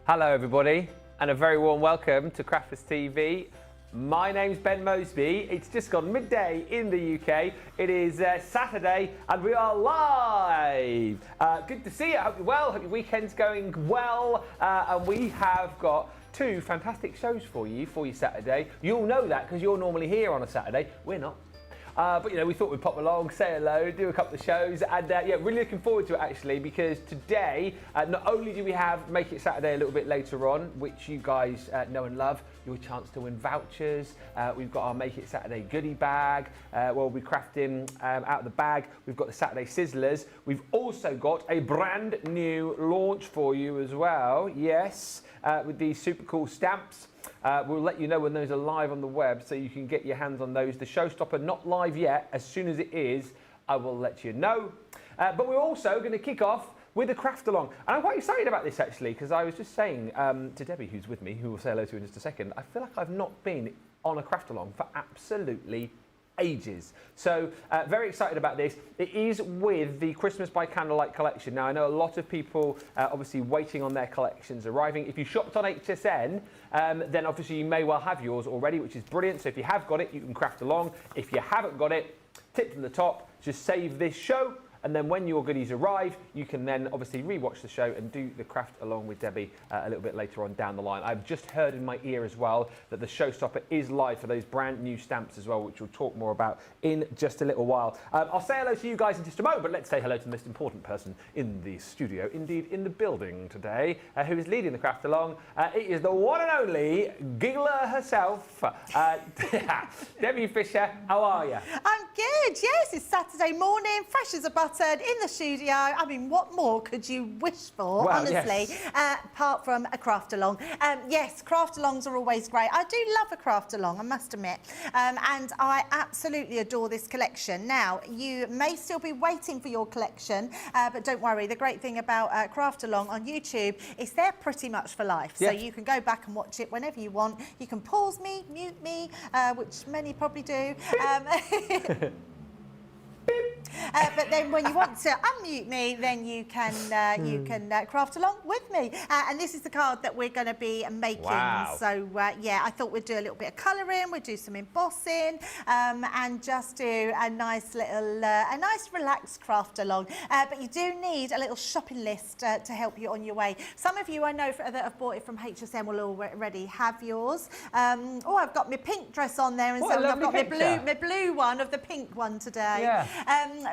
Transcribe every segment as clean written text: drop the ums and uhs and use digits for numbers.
Hello everybody, and a very warm welcome to Crafters TV. My name's Ben Moseby. It's just gone midday in the UK. It is Saturday and we are live. Good to see you. Hope you're well. Hope your weekend's going well. And we have got two fantastic shows for you Saturday. You'll know that because you're normally here on a Saturday. We're not. But you know, we thought we'd pop along, say hello, do a couple of shows, and yeah, really looking forward to it actually, because today, not only do we have Make It Saturday a little bit later on, which you guys know and love, your chance to win vouchers. We've got our Make It Saturday goodie bag, where we'll be crafting out of the bag. We've got the Saturday Sizzlers. We've also got a brand new launch for you as well, yes, with these super cool stamps. We'll let you know when those are live on the web so you can get your hands on those. The showstopper not live yet. As soon as it is, I will let you know. But we're also going to kick off with a craft along. And I'm quite excited about this actually, because I was just saying to Debbie, who's with me, who will say hello to in just a second, I feel like I've not been on a craft along for absolutely ages. So very excited about this. It is with the Christmas by Candlelight Collection. Now I know a lot of people obviously waiting on their collections arriving. If you shopped on HSN, then obviously you may well have yours already, which is brilliant. So if you have got it, you can craft along. If you haven't got it, tip from the top, just save this show. And then when your goodies arrive, you can then obviously rewatch the show and do the craft along with Debbie a little bit later on down the line. I've just heard in my ear as well that the showstopper is live for those brand new stamps as well, which we'll talk more about in just a little while. I'll say hello to you guys in just a moment, but let's say hello to the most important person in the studio, indeed in the building today, who is leading the craft along. It is the one and only giggler herself, Debbie Fisher. How are you? I'm good, yes, it's Saturday morning, fresh as a button, in the studio. I mean, what more could you wish for, well, honestly, yes. Apart from a craft along? Yes, craft alongs are always great. I do love a craft along, I must admit, and I absolutely adore this collection. Now, you may still be waiting for your collection, but don't worry, the great thing about craft along on YouTube is they're pretty much for life, so you can go back and watch it whenever you want. You can pause me, mute me, which many probably do. But then when you want to unmute me, then you can craft along with me. And this is the card that we're going to be making. Wow. So yeah, I thought we'd do a little bit of colouring, we'd do some embossing, and just do a nice little, a nice relaxed craft along. But you do need a little shopping list to help you on your way. Some of you I know that have bought it from HSN will already have yours. Oh, I've got my pink dress on there, and so I've got my blue one of the pink one today. Yeah.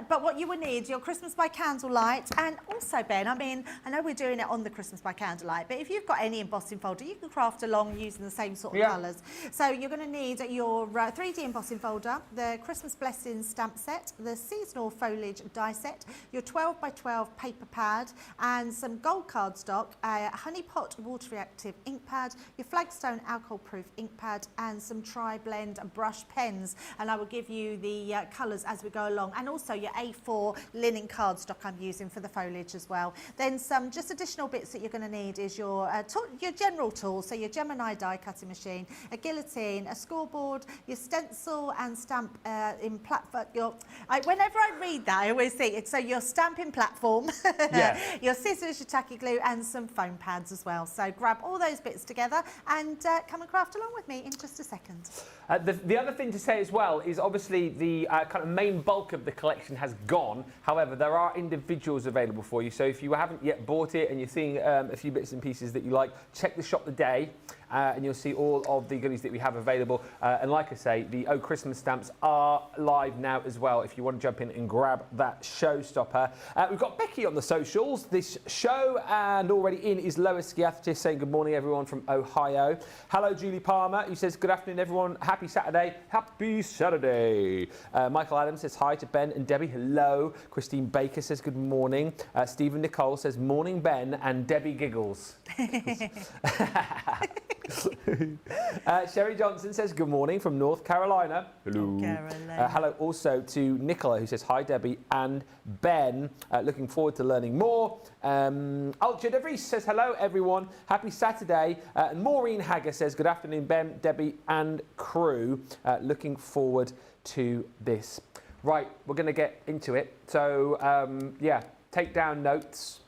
But what you will need, your Christmas by Candlelight, and also, Ben, I mean, I know we're doing it on the Christmas by Candlelight, but if you've got any embossing folder, you can craft along using the same sort of colours. So you're going to need your 3D embossing folder, the Christmas Blessings stamp set, the seasonal foliage die set, your 12 by 12 paper pad, and some gold cardstock, a honey pot water reactive ink pad, your flagstone alcohol proof ink pad, and some tri-blend brush pens. And I will give you the colours as we go along. And also your A4 linen cardstock I'm using for the foliage as well. Then some just additional bits that you're going to need is your general tools, so your Gemini die cutting machine, a guillotine, a scoreboard, your stencil and stamp in platform. Whenever I read that, I always think it's so your stamping platform, your scissors, your tacky glue, and some foam pads as well. So grab all those bits together and come and craft along with me in just a second. The other thing to say as well is obviously the kind of main bulk of the collection has gone. However, there are individuals available for you. So if you haven't yet bought it and you're seeing a few bits and pieces that you like, check the shop today. And you'll see all of the goodies that we have available. And like I say, the Oh Christmas stamps are live now as well if you want to jump in and grab that showstopper. We've got Becky on the socials this show, and already in is Lois Skiathis saying good morning everyone from Ohio. Hello Julie Palmer, who says good afternoon everyone, happy Saturday. Happy Saturday. Michael Adams says hi to Ben and Debbie, hello. Christine Baker says good morning. Stephen Nicole says morning Ben, and Debbie giggles. Sherry Johnson says good morning from North Carolina. Hello. Hello also to Nicola, who says hi Debbie and Ben. Looking forward to learning more. Ultra De Vries says hello everyone. Happy Saturday. And Maureen Hagger says good afternoon Ben, Debbie and crew. Looking forward to this. Right, we're going to get into it. So yeah, take down notes.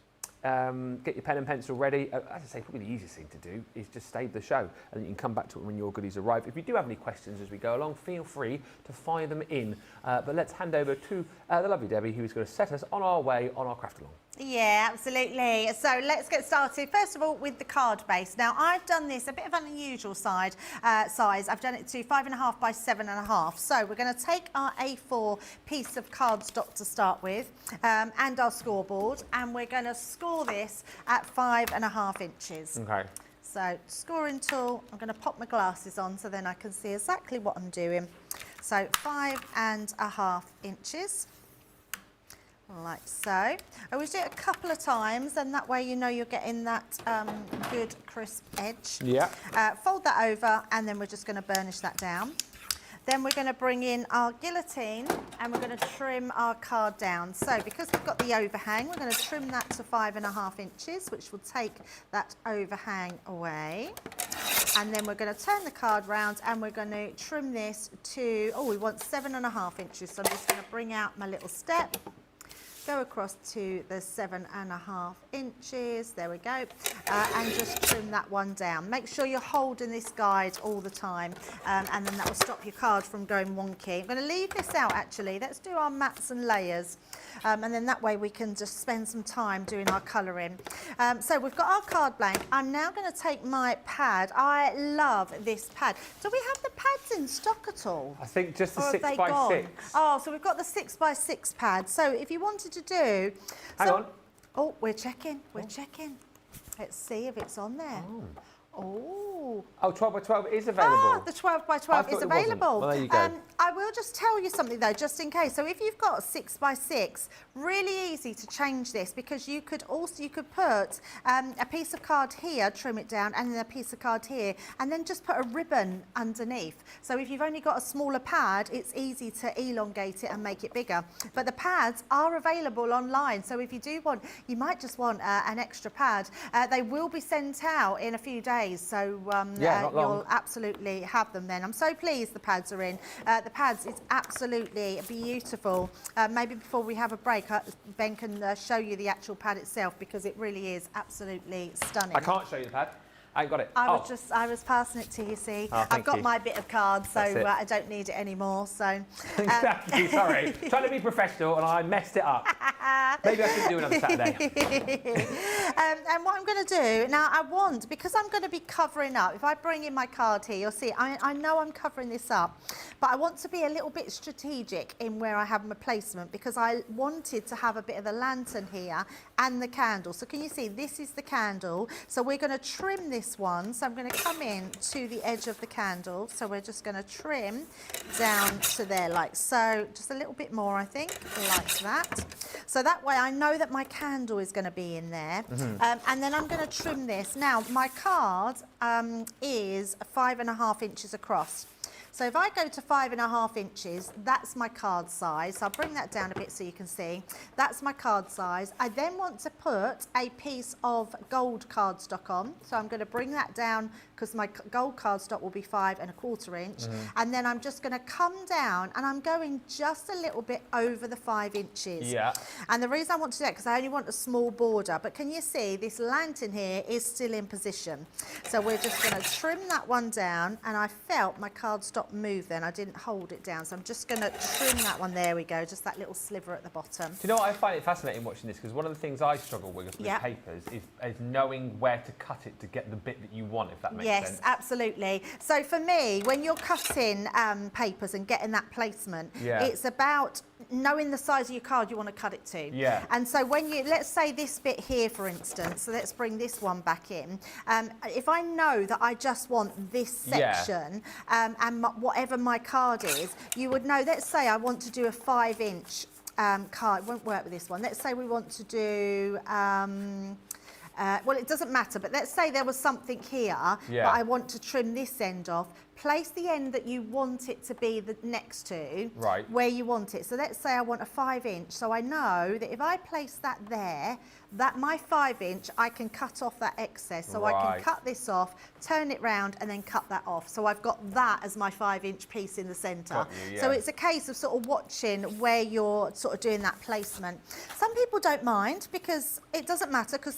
get your pen and pencil ready. As I say, probably the easiest thing to do is just save the show, and you can come back to it when your goodies arrive. If you do have any questions as we go along, feel free to fire them in. But let's hand over to the lovely Debbie, who's going to set us on our way on our craft along. Yeah, absolutely. So let's get started. First of all, with the card base. Now, I've done this a bit of an unusual size. I've done it to 5.5 by 7.5. So we're going to take our A4 piece of cardstock to start with, and our scoreboard, and we're going to score this at 5.5 inches. Okay. So scoring tool, I'm going to pop my glasses on so then I can see exactly what I'm doing. So 5.5 inches. Like so. I always do it a couple of times, and that way you know you're getting that good crisp edge. Yeah. Fold that over, and then we're just going to burnish that down. Then we're going to bring in our guillotine, and we're going to trim our card down. So because we've got the overhang, we're going to trim that to 5.5 inches, which will take that overhang away. And then we're going to turn the card round, and we're going to trim this to, we want 7.5 inches. So I'm just going to bring out my little step. Go across to the 7.5 inches, there we go, and just trim that one down. Make sure you're holding this guide all the time, and then that will stop your card from going wonky. I'm going to leave this out actually. Let's do our mats and layers, and then that way we can just spend some time doing our colouring. So we've got our card blank. I'm now going to take my pad. I love this pad. Do we have the pads in stock at all? I think just the Or have 6 they by gone? 6. Oh, so we've got the 6 by 6 pad. So if you wanted to do... Hang on. Oh, we're checking. We're checking. Let's see if it's on there. Oh. Oh, 12 by 12 is available. Ah, the 12 by 12 is available. Well, there you go. I will just tell you something though, just in case. So if you've got a 6 by 6, really easy to change this, because you could put a piece of card here, trim it down, and then a piece of card here, and then just put a ribbon underneath. So if you've only got a smaller pad, it's easy to elongate it and make it bigger. But the pads are available online. So if you do want, you might just want an extra pad. They will be sent out in a few days. So you'll absolutely have them then. I'm so pleased the pads are in. The pads is absolutely beautiful. Maybe before we have a break, Ben can show you the actual pad itself, because it really is absolutely stunning. I can't show you the pad. I ain't got it. I was passing it to you, see. I've got my bit of card, so I don't need it anymore. So exactly, sorry. Trying to be professional, and I messed it up. Maybe I should do another Saturday. And what I'm going to do, now because I'm going to be covering up, if I bring in my card here, you'll see, I know I'm covering this up, but I want to be a little bit strategic in where I have my placement, because I wanted to have a bit of the lantern here and the candle. So can you see, this is the candle. So we're going to trim this one. So I'm going to come in to the edge of the candle. So we're just going to trim down to there like so. Just a little bit more, I think, like that. So that way I know that my candle is going to be in there. And then I'm going to trim this. Now, my card is 5.5 inches across. So if I go to 5.5 inches, that's my card size. So I'll bring that down a bit so you can see. That's my card size. I then want to put a piece of gold cardstock on. So I'm going to bring that down, because my gold cardstock will be 5.25 inch. And then I'm just going to come down, and I'm going just a little bit over the 5 inches. Yeah. And the reason I want to do that, because I only want a small border. But can you see this lantern here is still in position? So we're just going to trim that one down, and I felt my cardstock move then. I didn't hold it down. So I'm just going to trim that one. There we go. Just that little sliver at the bottom. Do you know what I find it fascinating watching this? Because one of the things I struggle with papers is knowing where to cut it to get the bit that you want, if that makes sense. Yes, absolutely. So for me, when you're cutting papers and getting that placement, it's about knowing the size of your card you want to cut it to. Yeah. And so when you, let's say this bit here, for instance, so let's bring this one back in. If I know that I just want this section, and whatever my card is, you would know, let's say I want to do a 5 inch card. It won't work with this one. Let's say we want to do, well, it doesn't matter, but let's say there was something here, but I want to trim this end off. Place the end that you want it to be next to, where you want it. So let's say I want a 5 inch. So I know that if I place that there, my 5-inch, I can cut off that excess. So I can cut this off, turn it round and then cut that off. So I've got that as my 5-inch piece in the centre. So it's a case of sort of watching where you're sort of doing that placement. Some people don't mind because it doesn't matter because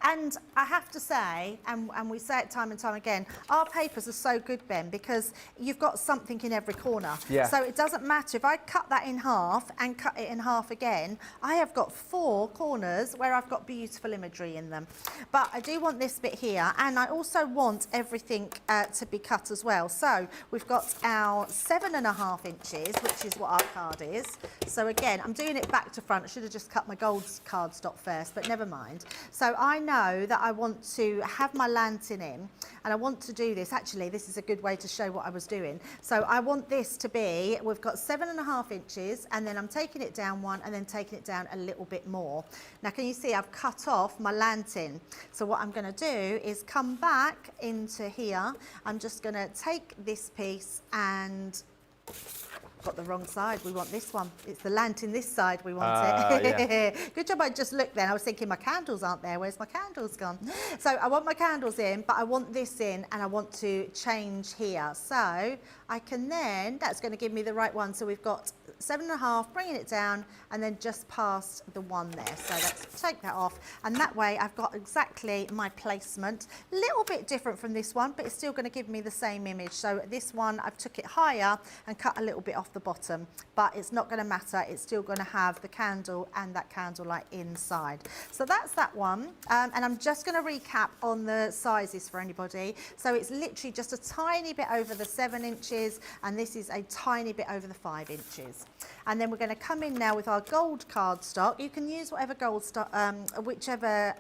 and I have to say, and we say it time and time again, our papers are so good, Ben, because you've got something in every corner. So it doesn't matter if I cut that in half and cut it in half again, I have got 4 corners where I've got beautiful imagery in them. But I do want this bit here, and I also want everything to be cut as well. So we've got our 7.5 inches, which is what our card is. So again, I'm doing it back to front. I should have just cut my gold cardstock first, but never mind. So I know that I want to have my lantern in, and I want to do this. Actually, this is a good way to show what I was doing. So I want this to be, we've got 7.5 inches, and then I'm taking it down 1 and then taking it down a little bit more. Now, can you see I've cut off my lantern? So what I'm going to do is come back into here. I'm just going to take this piece and got the wrong side. We want this one. It's the lantern this side we want it. Good job I just looked then. I was thinking my candles aren't there. Where's my candles gone? So I want my candles in, but I want this in and I want to change here. So I can then, that's going to give me the right one. So we've got 7.5, bringing it down and then just past the 1 there. So let's take that off. And that way I've got exactly my placement. A little bit different from this one, but it's still going to give me the same image. So this one, I've took it higher and cut a little bit off the bottom, but it's not going to matter. It's still going to have the candle and that candlelight inside. So that's that one. And I'm just going to recap on the sizes for anybody. So it's literally just a tiny bit over the 7 inches, and this is a tiny bit over the 5 inches. And then we're going to come in now with our gold cardstock. You can use whatever gold stock, whichever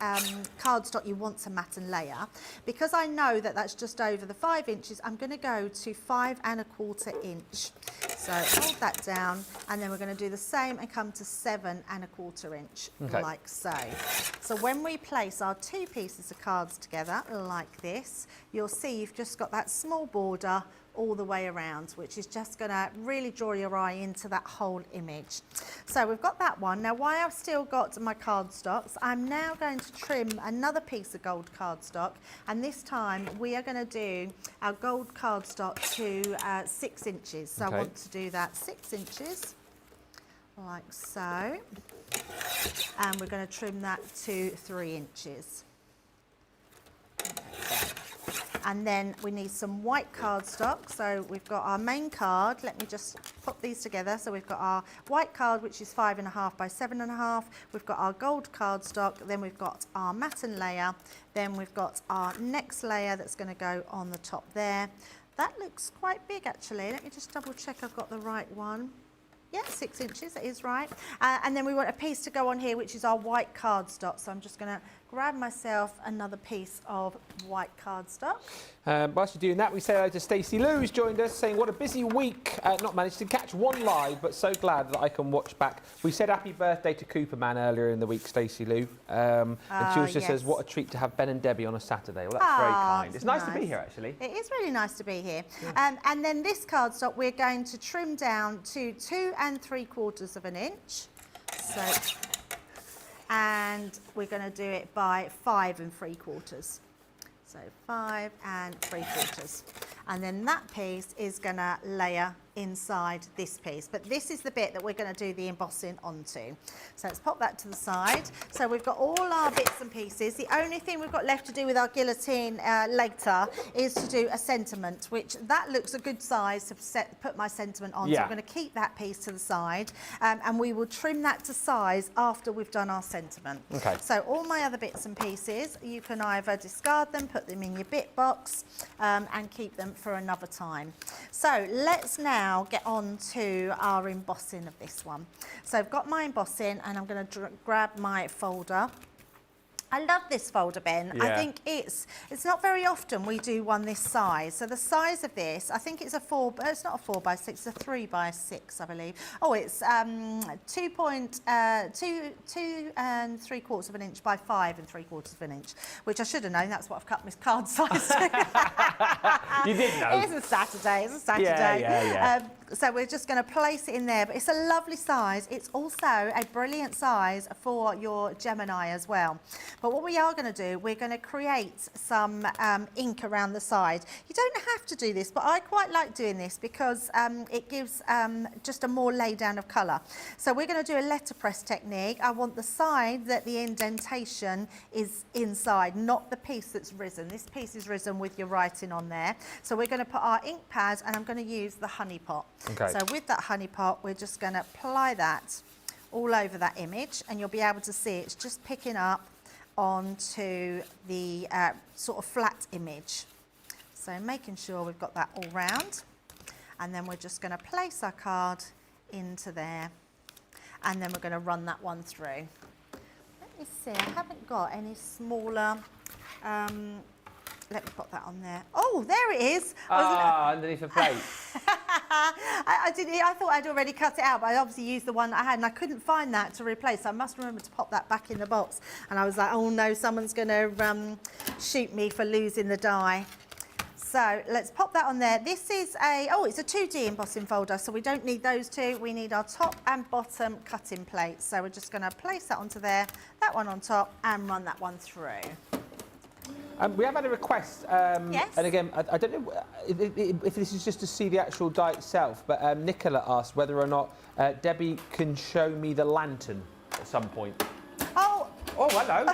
cardstock you want to mat and layer. Because I know that that's just over the 5 inches, I'm going to go to 5.25 inch. So hold that down, and then we're going to do the same and come to 7.25 inch, like so. So when we place our 2 pieces of cards together like this, you'll see you've just got that small border all the way around, which is just going to really draw your eye into that whole image. So we've got that one. Now, while I've still got my cardstocks, I'm now going to trim another piece of gold cardstock, and this time we are going to do our gold cardstock to 6 inches. So I want to do that 6 inches, like so, and we're going to trim that to 3 inches. And then we need some white cardstock. So we've got our main card. Let me just put these together. So we've got our white card, which is 5.5 by 7.5. We've got our gold cardstock. Then we've got our matten layer. Then we've got our next layer that's going to go on the top there. That looks quite big, actually. Let me just double check I've got the right one. Yeah, 6 inches, that is right. And then we want a piece to go on here, which is our white cardstock. So I'm just going to grab myself another piece of white cardstock. Whilst you're doing that, we say hello to Stacey Lou, who's joined us, saying what a busy week. Not managed to catch one live, but so glad that I can watch back. We said happy birthday to Cooperman earlier in the week, Stacey Lou. And she also says, what a treat to have Ben and Debbie on a Saturday. Well, that's very kind. It's nice to be here, actually. It is really nice to be here. Yeah. And then this cardstock, we're going to trim down to 2 3/4 inch. So, and we're going to do it by 5 3/4. So 5 3/4. And then that piece is going to layer inside this piece. But this is the bit that we're going to do the embossing onto. So let's pop that to the side. So we've got all our bits and pieces. The only thing we've got left to do with our guillotine later is to do a sentiment, which that looks a good size to put my sentiment on. So I'm going to keep that piece to the side, and we will trim that to size after we've done our sentiment. So all my other bits and pieces, you can either discard them, put them in your bit box, and keep them for another time. So let's now get on to our embossing of this one. So I've got my embossing, and I'm going to grab my folder, I love this folder, Ben. Yeah. I think it's not very often we do one this size. So the size of this, I think it's it's not a 4 by 6, it's a 3 by 6, I believe. Oh, it's 2.2 3/4 of an inch by 5 3/4 of an inch, which I should have known. That's what I've cut my card size to. You did know. It's a Saturday. It's a Saturday. Yeah. So we're just going to place it in there. But it's a lovely size. It's also a brilliant size for your Gemini as well. But what we are going to do, we're going to create some ink around the side. You don't have to do this, but I quite like doing this because it gives just a more lay down of colour. So we're going to do a letterpress technique. I want the side that the indentation is inside, not the piece that's risen. This piece is risen with your writing on there. So we're going to put our ink pad, and I'm going to use the honey pot. Okay. So with that honey pot, we're just going to apply that all over that image, and you'll be able to see it's just picking up onto the sort of flat image. So making sure we've got that all round, and then we're just going to place our card into there, and then we're going to run that one through. Let me see, I haven't got any smaller. Let me put that on there. Oh, there it is. Underneath the plate. I thought I'd already cut it out, but I obviously used the one that I had, and I couldn't find that to replace. So I must remember to pop that back in the box. And I was like, oh no, someone's going to shoot me for losing the die. So let's pop that on there. This is it's a 2D embossing folder, so we don't need those two. We need our top and bottom cutting plates. So we're just going to place that onto there, that one on top, and run that one through. We have had a request, yes. And again, I don't know if this is just to see the actual die itself, but Nicola asked whether or not Debbie can show me the lantern at some point. Oh, hello.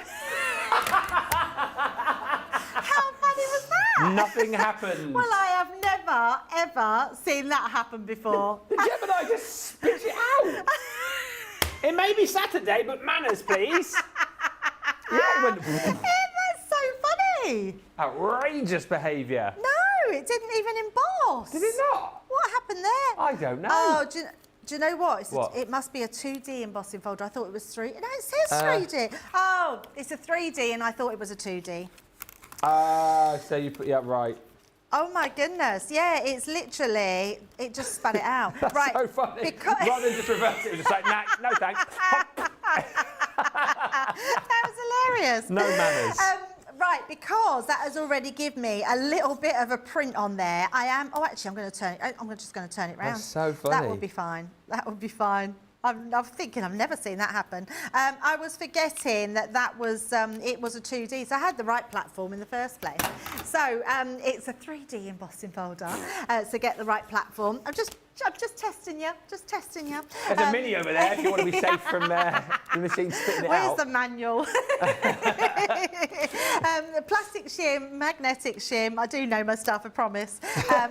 How funny was that? Nothing happened. Well, I have never, ever seen that happen before. The Gemini just spit it out. It may be Saturday, but manners, please. That's so funny. Outrageous behaviour. No, it didn't even emboss. Did it not? What happened there? I don't know. Oh, do you know what? What? It must be a 2D embossing folder. I thought it was 3D. No, it says 3D. Oh, it's a 3D and I thought it was a 2D. So you put, yeah, right. Oh my goodness. Yeah, it's literally, it just spat it out. That's right. so funny. Rather than just reverse it, it was just like, nah, no thanks. That was hilarious. No manners. Right, because that has already given me a little bit of a print on there. Actually, I'm going to turn it. I'm just going to turn it round. That's so funny. That would be fine. That would be fine. I'm thinking I've never seen that happen. I was forgetting that was it was a 2D, so I had the right platform in the first place. So it's a 3D embossing folder to get the right platform. I'm just testing you, There's a mini over there if you want to be safe from the machine spitting it out. Where's the manual? Plastic shim, magnetic shim. I do know my stuff, I promise. I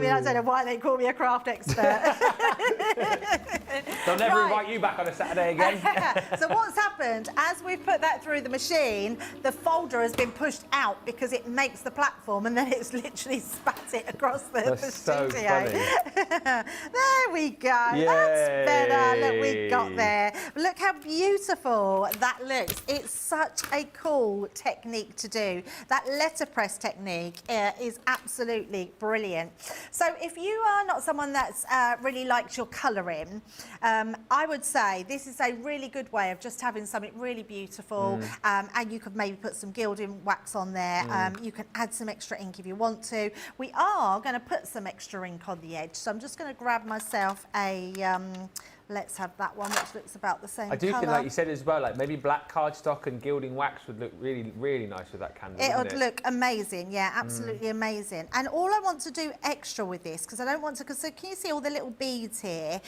mean, I don't know why they call me a craft expert. They'll never invite you back on a Saturday again. So what's happened, as we've put that through the machine, the folder has been pushed out because it makes the platform, and then it's literally spat it across the so studio. funny. There we go. Yay. That's better. Look, we got there. Look how beautiful that looks. It's such a cool technique to do. That letterpress technique is absolutely brilliant. So if you are not someone that's really likes your colouring, I would say this is a really good way of just having something really beautiful, and you could maybe put some gilding wax on there. You can add some extra ink if you want to. We are going to put some extra ink on the edge, so I'm just going to grab myself a let's have that one, which looks about the same I do colour. think, like you said as well, like maybe black cardstock and gilding wax would look really, really nice with that candle. It would look amazing, yeah, absolutely amazing. And all I want to do extra with this, because I don't want to, so can you see all the little beads here?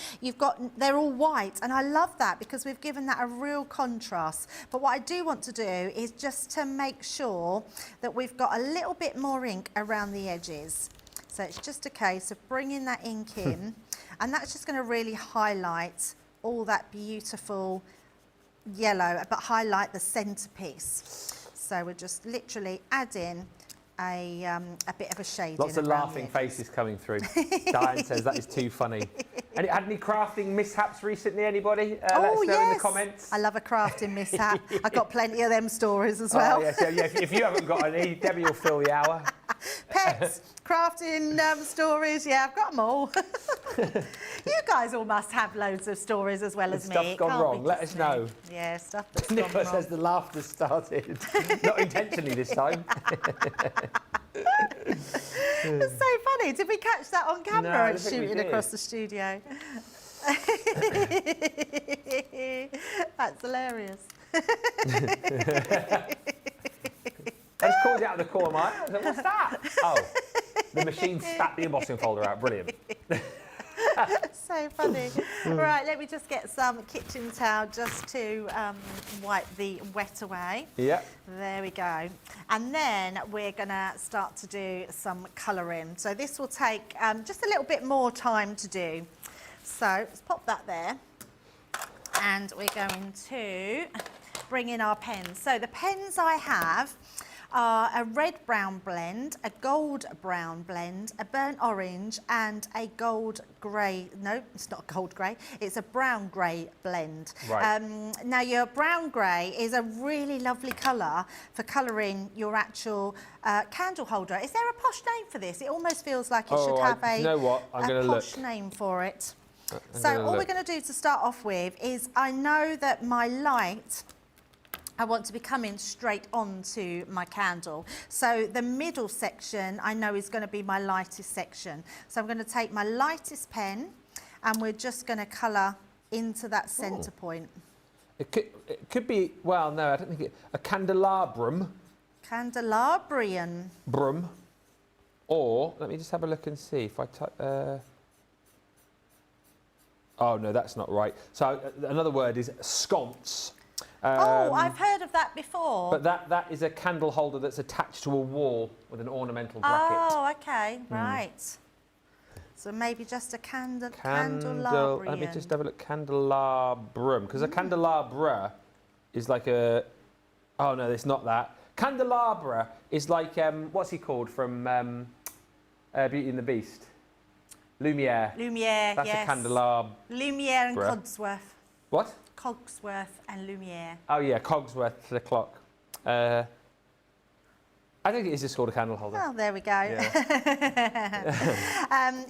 They're all white, and I love that because we've given that a real contrast. But what I do want to do is just to make sure that we've got a little bit more ink around the edges. So it's just a case of bringing that ink in, and that's just going to really highlight all that beautiful yellow, but highlight the centerpiece. So we're just literally adding a bit of a shade. Lots of laughing faces coming through. Diane says that is too funny. Had any crafting mishaps recently, anybody? Let us know in the comments. I love a crafting mishap. I've got plenty of them stories as well. Oh, yes, yeah, if you haven't got any, Debbie will fill the hour. Pets, crafting stories, yeah, I've got them all. You guys all must have loads of stories as well as me. Stuff's gone wrong, let us know. Yeah, stuff that's gone Nicola wrong. says the laughter started. Not intentionally this time. It's so funny. Did we catch that on camera No, I and don't think we shooting did. across the studio? That's hilarious. I just called it out of the corner of my eye. I was like, what's that? Oh, the machine spat the embossing folder out. Brilliant. So funny. Right, let me just get some kitchen towel just to wipe the wet away. Yeah. There we go. And then we're going to start to do some colouring. So this will take just a little bit more time to do. So let's pop that there. And we're going to bring in our pens. So the pens I have are a red-brown blend, a gold-brown blend, a burnt orange and a gold grey. No, it's not gold grey, it's a brown grey blend. Right. Now your brown grey is a really lovely colour for colouring your actual candle holder. Is there a posh name for this? It almost feels like it should have you know what? I'm a gonna posh look. name for it. So all we're going to do to start off with is, I know that my light, I want to be coming straight onto my candle. So the middle section I know is going to be my lightest section. So I'm going to take my lightest pen and we're just going to colour into that centre point. It could be, well, no, I don't think a candelabrum. Candelabrian. Brum. Or, let me just have a look and see if I type... oh, no, that's not right. So another word is sconce. Oh, I've heard of that before. But that is a candle holder that's attached to a wall with an ornamental bracket. Oh, okay, right. So maybe just a candelabrian. Let me just have a look. Candelabrum. Because a candelabra is like a... Oh, no, it's not that. Candelabra is like... what's he called from Beauty and the Beast? Lumiere. Lumiere, That's yes. a candelabra. Lumiere and Cogsworth. What? Cogsworth and Lumiere. Oh, yeah, Cogsworth, the clock. I think it is just called a candle holder. Oh, there we go. Yeah.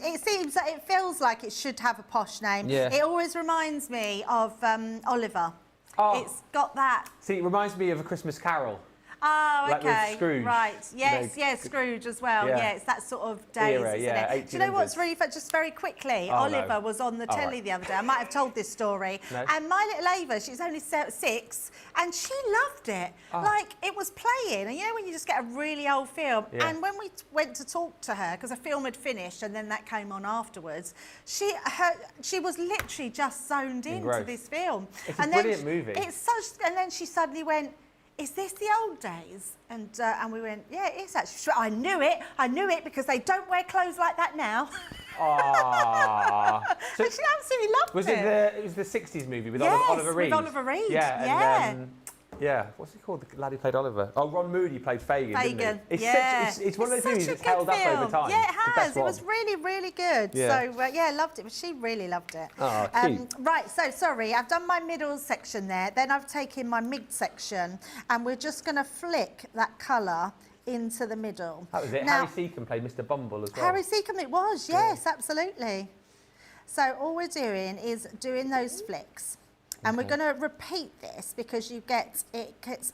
It feels like it should have a posh name. Yeah. It always reminds me of Oliver. Oh. It's got that. See, it reminds me of A Christmas Carol. Oh, Like with okay. Scrooge. Right. Yes, They- yes, Scrooge as well. Yeah. Yeah, it's that sort of days, Era, isn't yeah, it? Do you know what's 1800s. really fun? Just very quickly, Oh, Oliver no. was on the Oh, telly right. the other day. I might have told this story. No. And my little Ava, she's only 6, and she loved it. Oh. Like, it was playing. And you know when you just get a really old film? Yeah. And when we went to talk to her, because the film had finished and then that came on afterwards, she was literally just zoned into Engrossed. this film. It's a and then brilliant movie. It's such, and then she suddenly went, is this the old days? And we went, yeah, it is actually. She went, I knew it because they don't wear clothes like that now. Aww. So And she absolutely loved was it. it was the 60s movie with Yes, Oliver Reed? with Oliver Reed, Yeah. yeah. And, yeah. What's he called? The lad who played Oliver. Oh, Ron Moody played Fagin. Didn't Fagin, he? It's yeah. it's one of those such movies a that's good held up film. over time. Yeah, it It's the best has. It was one. really, really good. Yeah. So, yeah, I loved it. She really loved it. Oh, cute. Right, so, sorry, I've done my middle section there. Then I've taken my mid section, and we're just going to flick that colour into the middle. That was it. Now, Harry Seacombe played Mr. Bumble as well. Harry Seacombe, it was, yes, absolutely. So all we're doing is doing those flicks. And we're going to repeat this because it gets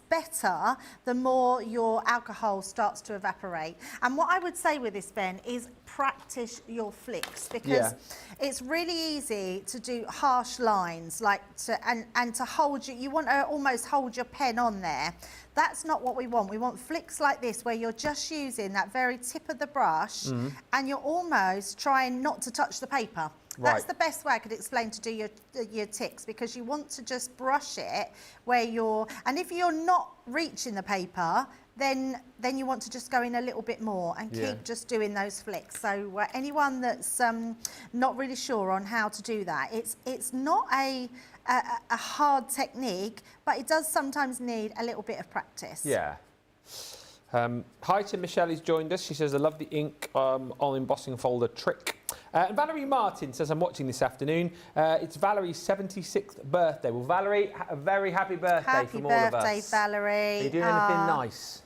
better the more your alcohol starts to evaporate. And what I would say with this, Ben, is practice your flicks because it's really easy to do harsh lines, like and to hold you want to almost hold your pen on there. That's not what we want. We want flicks like this where you're just using that very tip of the brush and you're almost trying not to touch the paper. That's Right. the best way I could explain to do your ticks because you want to just brush it where you're, and if you're not reaching the paper, then you want to just go in a little bit more and keep just doing those flicks. So anyone that's not really sure on how to do that, it's not a hard technique, but it does sometimes need a little bit of practice. Yeah. Hi to Michelle, who's joined us. She says, I love the ink on embossing folder trick. And Valerie Martin says, I'm watching this afternoon. It's Valerie's 76th birthday. Well, Valerie, a very happy birthday from all of us. Happy birthday, Valerie. Are you doing anything nice?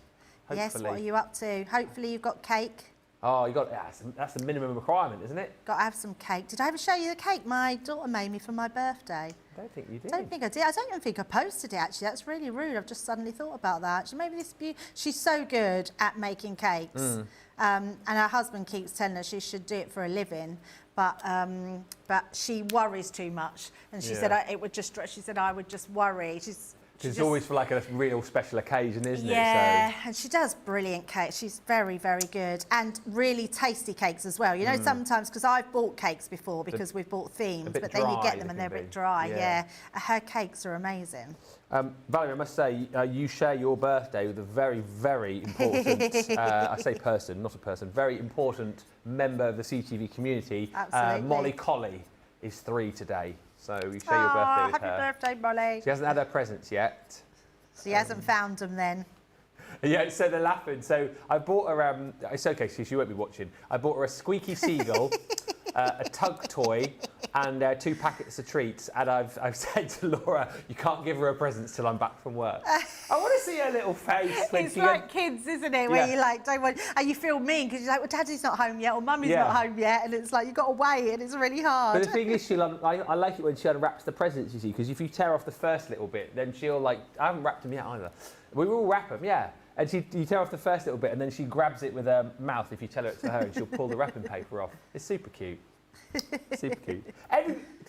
Hopefully. Yes, what are you up to? Hopefully you've got cake. Oh, you got that's the minimum requirement, isn't it? Got to have some cake. Did I ever show you the cake my daughter made me for my birthday? I don't think you did. I don't think I did. I don't even think I posted it, actually. That's really rude. I've just suddenly thought about that. She made me this She's so good at making cakes. And her husband keeps telling her she should do it for a living, but she worries too much. And she said it would just. She said I would just worry. It's always for like a real special occasion, isn't it? Yeah, and she does brilliant cakes. She's very, very good. And really tasty cakes as well. You know, sometimes, because I've bought cakes before because we've bought themes, but then you get them and they're a bit dry, yeah. Her cakes are amazing. Valerie, I must say, you share your birthday with a very, very important, I say person, not a person, very important member of the CTV community. Absolutely. Molly Colley is 3 today. So you share your birthday with her. Happy birthday, Molly. She hasn't had her presents yet. She hasn't found them then. Yeah, so they're laughing. So I bought her, it's okay, she won't be watching. I bought her a squeaky seagull, a tug toy, and 2 packets of treats. And I've said to Laura, you can't give her a present till I'm back from work. I want to see her little face. It's like kids, isn't it? Where you like don't want, and you feel mean because you're like, well, Daddy's not home yet, or Mummy's not home yet, and it's like you've got to wait, and it's really hard. But the thing is, I like it when she unwraps the presents, you see, because if you tear off the first little bit, then she'll I haven't wrapped them yet either. We will wrap them, yeah. And you tear off the first little bit, and then she grabs it with her mouth if you tell her it's for her, and she'll pull the wrapping paper off. It's super cute. Super cute.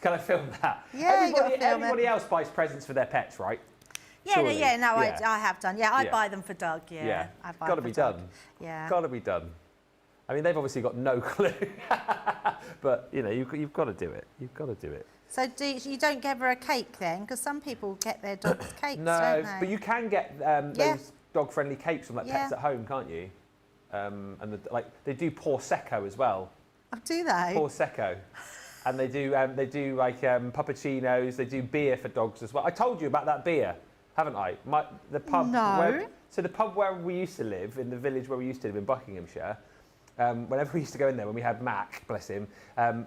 Can I film that? Yeah, everybody else buys presents for their pets, right? Yeah, Surely. I have done. Yeah, I buy them for Doug. Yeah, got to be done. Yeah, got to be done. I mean, they've obviously got no clue, but you know, you've got to do it. You've got to do it. So you don't give her a cake then, because some people get their dogs cakes. No, don't they? but you can get those dog-friendly cakes from Pets at Home, can't you? And they do Prosecco as well. Oh, do they? Prosecco. And they do puppuccinos. They do beer for dogs as well. I told you about that beer, haven't I? The pub. No. So the pub where we used to live, in the village where we used to live in Buckinghamshire, whenever we used to go in there, when we had Mac, bless him,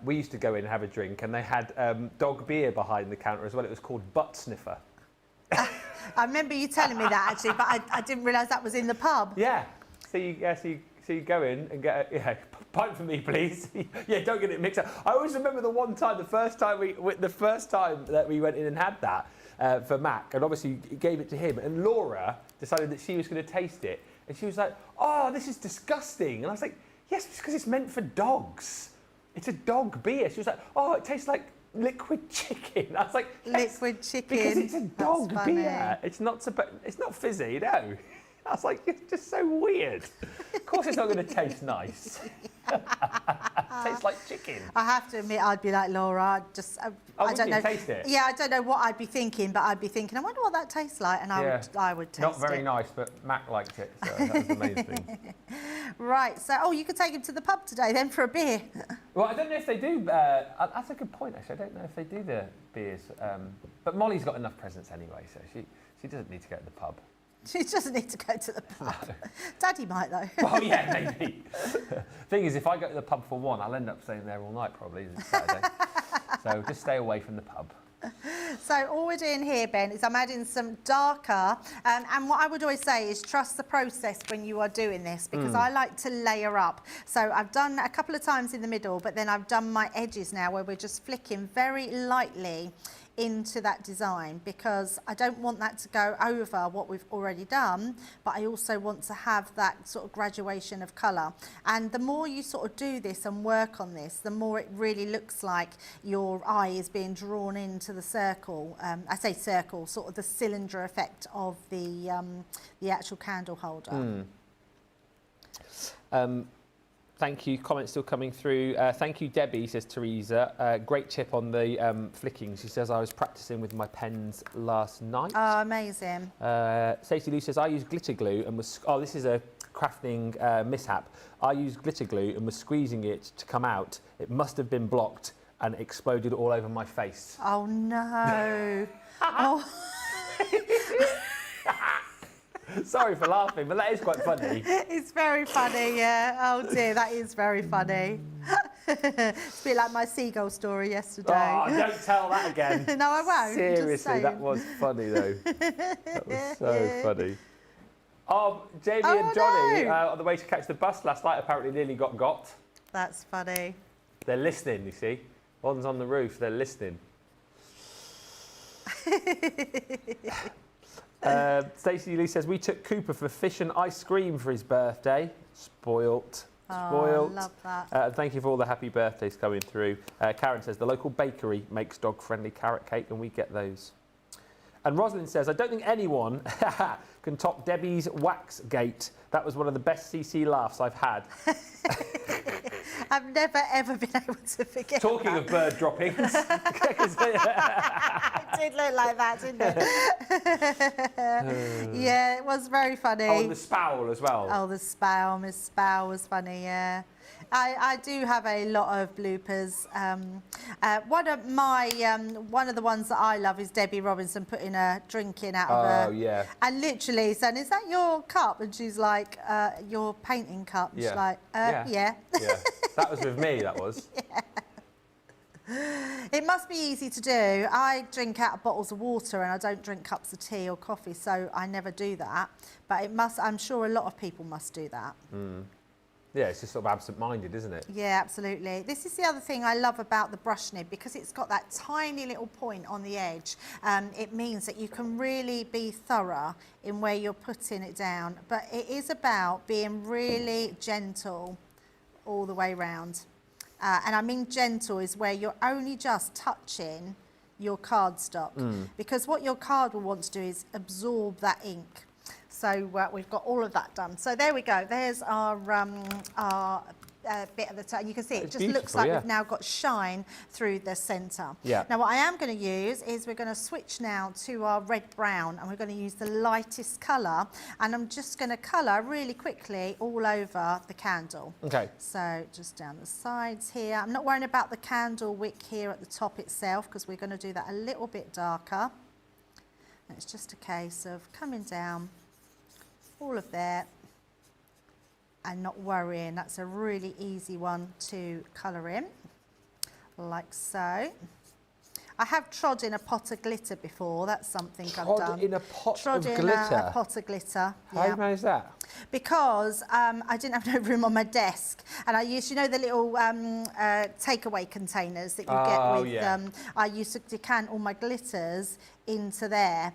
we used to go in and have a drink, and they had dog beer behind the counter as well. It was called Butt Sniffer. I remember you telling me that actually, but I didn't realise that was in the pub. Yeah. So you go in and get a pint for me, please. Yeah, don't get it mixed up. I always remember the first time that we went in and had that for Mac, and obviously gave it to him. And Laura decided that she was going to taste it, and she was like, "Oh, this is disgusting." And I was like, "Yes, it's because it's meant for dogs. It's a dog beer." She was like, "Oh, it tastes like liquid chicken." I was like, yes, liquid chicken. because it's a dog beer. It's not fizzy, no. I was like, it's just so weird. Of course it's not going to taste nice. It tastes like chicken. I have to admit, I'd be like Laura. I don't know. Taste it? Yeah, I don't know what I'd be thinking, but I'd be thinking, I wonder what that tastes like, and I would taste it. Not very nice, but Mac liked it, so that was the main thing. Right, so, you could take him to the pub today then for a beer. Well, I don't know if they do. That's a good point, actually. I don't know if they do the beers. But Molly's got enough presents anyway, so she doesn't need to go to the pub. She doesn't need to go to the pub. No. Daddy might, though. Well, yeah, maybe. Thing is, if I go to the pub for one, I'll end up staying there all night, probably, it's Saturday. So just stay away from the pub. So all we're doing here, Ben, is I'm adding some darker, and what I would always say is trust the process when you are doing this, because I like to layer up. So I've done a couple of times in the middle, but then I've done my edges now where we're just flicking very lightly into that design, because I don't want that to go over what we've already done, but I also want to have that sort of graduation of colour. And the more you sort of do this and work on this, the more it really looks like your eye is being drawn into the circle. I say circle, sort of the cylinder effect of the actual candle holder. Thank you. Comments still coming through. Thank you, Debbie, says Teresa. Great tip on the flicking. She says, I was practicing with my pens last night. Oh, amazing. Stacey Lou says, I used glitter glue and was... Oh, this is a crafting mishap. I used glitter glue and was squeezing it to come out. It must have been blocked and exploded all over my face. Oh, no. Oh. Sorry for laughing, but that is quite funny. It's very funny, yeah. Oh dear, that is very funny. It's a bit like my seagull story yesterday. Oh, don't tell that again. No, I won't. Seriously, that was funny though. That was so funny. Oh, Jamie and Johnny, on the way to catch the bus last night, apparently nearly got. That's funny. They're listening, you see. One's on the roof, they're listening. Stacey Lee says, we took Cooper for fish and ice cream for his birthday. Spoilt. Spoilt. Oh, love that. Thank you for all the happy birthdays coming through. Karen says, the local bakery makes dog-friendly carrot cake and we get those. And Rosalind says, I don't think anyone can top Debbie's wax gate. That was one of the best CC laughs I've had. I've never, ever been able to forget Talking of bird droppings. It did look like that, didn't it? Yeah, it was very funny. Oh, and the spowl as well. Oh, the spowl. Miss Spowl was funny, yeah. I do have a lot of bloopers. One of the ones that I love is Debbie Robinson putting a drink in out of her. Oh, yeah. And literally saying, is that your cup? And she's like, your painting cup. And she's like, yeah. Yeah. That was with me, that was. Yeah. It must be easy to do. I drink out of bottles of water and I don't drink cups of tea or coffee, so I never do that. But it must, I'm sure a lot of people must do that. Mm. Yeah, it's just sort of absent-minded, isn't it? Yeah, absolutely. This is the other thing I love about the brush nib, because it's got that tiny little point on the edge. It means that you can really be thorough in where you're putting it down. But it is about being really gentle all the way round. And I mean gentle is where you're only just touching your cardstock. Because what your card will want to do is absorb that ink. So we've got all of that done. So there we go. There's our bit of the top. You can see it just looks like we've now got shine through the centre. Yeah. Now what I am going to use is we're going to switch now to our red brown, and we're going to use the lightest colour, and I'm just going to colour really quickly all over the candle. Okay. So just down the sides here. I'm not worrying about the candle wick here at the top itself, because we're going to do that a little bit darker. And it's just a case of coming down all of that and not worrying. That's a really easy one to colour in, like so. I have trod in a pot of glitter before. That's something I've done. Trod in a pot Trod of in glitter? a pot of glitter. How do you manage that? Because I didn't have no room on my desk, and I used, you know, the little takeaway containers that you get with. I used to decant all my glitters into there.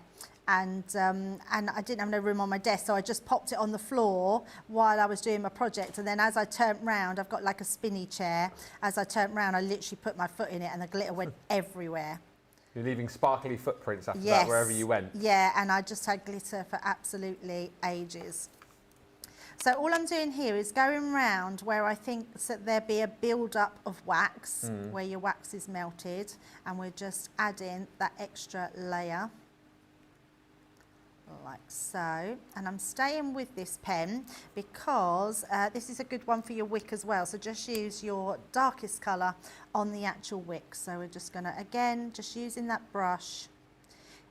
And I didn't have no room on my desk, so I just popped it on the floor while I was doing my project. And then as I turned round, I've got like a spinny chair. As I turned round, I literally put my foot in it and the glitter went everywhere. You're leaving sparkly footprints after that wherever you went. Yeah, and I just had glitter for absolutely ages. So all I'm doing here is going round where I think that there be a build-up of wax, where your wax is melted, and we're just adding that extra layer. Like so, and I'm staying with this pen because this is a good one for your wick as well, so just use your darkest colour on the actual wick. So we're just going to, again, just using that brush.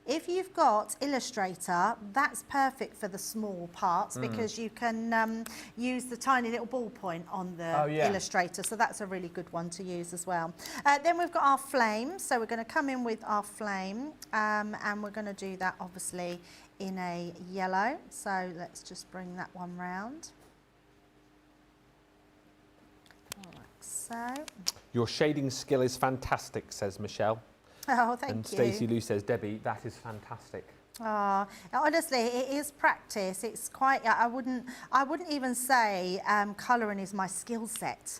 If you've got Illustrator, that's perfect for the small parts because you can use the tiny little ballpoint on the Illustrator, so that's a really good one to use as well. Then we've got our flame, so we're going to come in with our flame and we're going to do that obviously in a yellow, so let's just bring that one round. Like so. Your shading skill is fantastic, says Michelle. Oh, thank you. And Stacey Lou says, Debbie, that is fantastic. Oh, honestly, it is practice. It's quite. I wouldn't even say colouring is my skill set,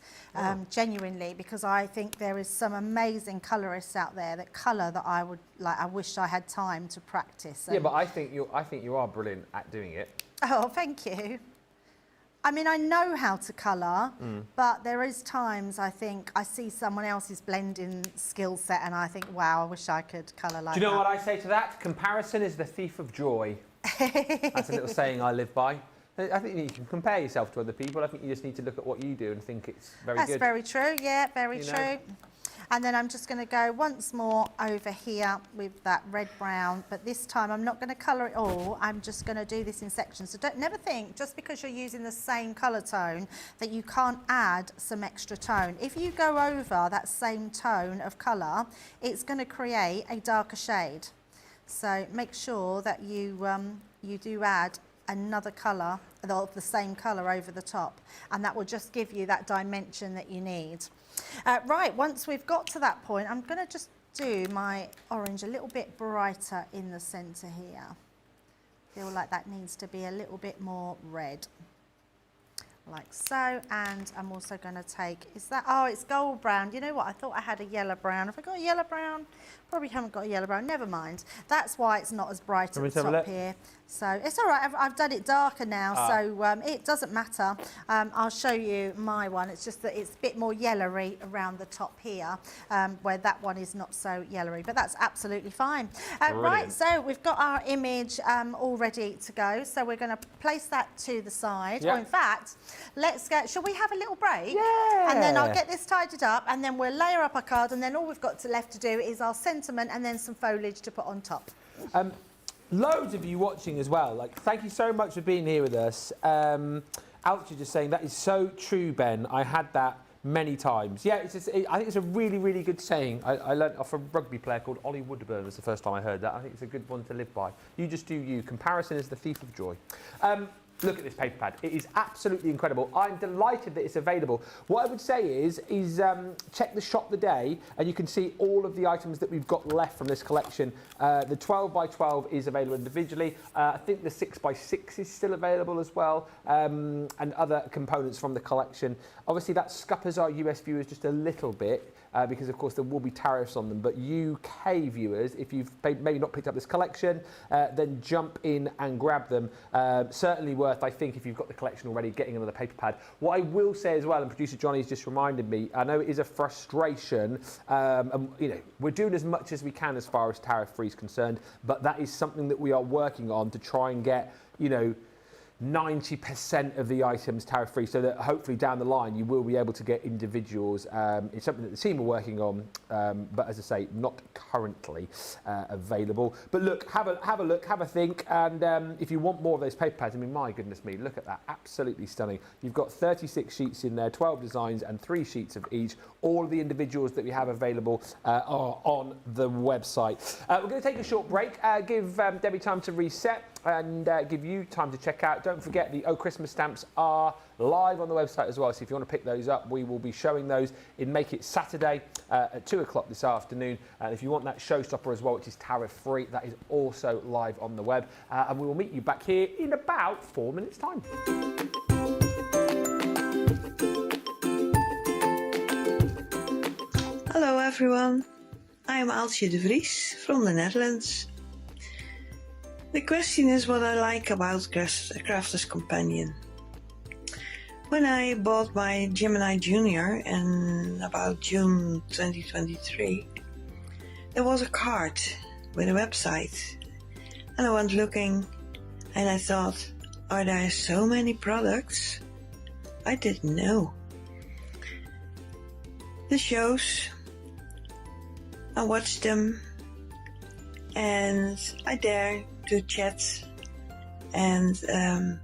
genuinely, because I think there is some amazing colourists out there that colour that I would like. I wish I had time to practice. Yeah, but I think you are brilliant at doing it. Oh, thank you. I mean, I know how to colour, but there is times I think I see someone else's blending skill set and I think, wow, I wish I could colour like that. Do you know what I say to that? Comparison is the thief of joy. That's a little saying I live by. I think you can compare yourself to other people. I think you just need to look at what you do and think it's very good. That's very true, yeah, very true. And then I'm just going to go once more over here with that red brown, but this time I'm not going to colour it all. I'm just going to do this in sections. So don't never think just because you're using the same colour tone that you can't add some extra tone. If you go over that same tone of colour, it's going to create a darker shade. So make sure that you do add another colour of the same colour over the top, and that will just give you that dimension that you need. Right, once we've got to that point, I'm going to just do my orange a little bit brighter in the centre here. Feel like that needs to be a little bit more red, like so. And I'm also going to take, oh, it's gold brown. You know what, I thought I had a yellow brown. Have I got a yellow brown? Probably haven't got a yellow brown, never mind. That's why it's not as bright at the top here. So it's all right, I've done it darker now, so it doesn't matter. I'll show you my one. It's just that it's a bit more yellowy around the top here, where that one is not so yellowy, but that's absolutely fine. Right, so we've got our image all ready to go. So we're going to place that to the side. Or in fact, let's go, shall we have a little break? Yeah. And then I'll get this tidied up, and then we'll layer up our card, and then all we've got left to do is our sentiment and then some foliage to put on top. Loads of you watching as well. Like, thank you so much for being here with us. Alex is just saying that is so true, Ben. I had that many times. Yeah, I think it's a really, really good saying. I learnt off a rugby player called Ollie Woodburn. Was the first time I heard that. I think it's a good one to live by. You just do you. Comparison is the thief of joy. Look at this paper pad. It is absolutely incredible. I'm delighted that it's available. What I would say is check the shop the day, and you can see all of the items that we've got left from this collection. The 12 by 12 is available individually. I think the 6 by 6 is still available as well, and other components from the collection. Obviously, that scuppers our US viewers just a little bit, because of course there will be tariffs on them. But UK viewers, if you've maybe not picked up this collection, then jump in and grab them. Certainly worth, I think, if you've got the collection already, getting another paper pad. What I will say as well, and producer Johnny's just reminded me, I know it is a frustration, and you know, we're doing as much as we can as far as tariff-free is concerned, but that is something that we are working on to try and get, you know, 90% of the items tariff-free, so that hopefully down the line you will be able to get individuals. It's something that the team are working on, but as I say, not currently available. But look, have a look, have a think, and if you want more of those paper pads, I mean, my goodness me, look at that, absolutely stunning. You've got 36 sheets in there, 12 designs and 3 sheets of each. All of the individuals that we have available are on the website. We're going to take a short break, give Debbie time to reset, and give you time to check out. Don't forget, the Christmas stamps are live on the website as well, so if you want to pick those up, we will be showing those in Make It Saturday at 2 o'clock this afternoon. And if you want that showstopper as well, which is tariff-free, that is also live on the web. And we will meet you back here in about 4 minutes' time. Hello everyone, I am Aaltje de Vries from the Netherlands. The question is what I like about Crafter's Companion. When I bought my Gemini Junior in about June 2023, there was a card with a website, and I went looking and I thought, are there so many products? I didn't know. The shows, I watched them, and I dare to chat, and the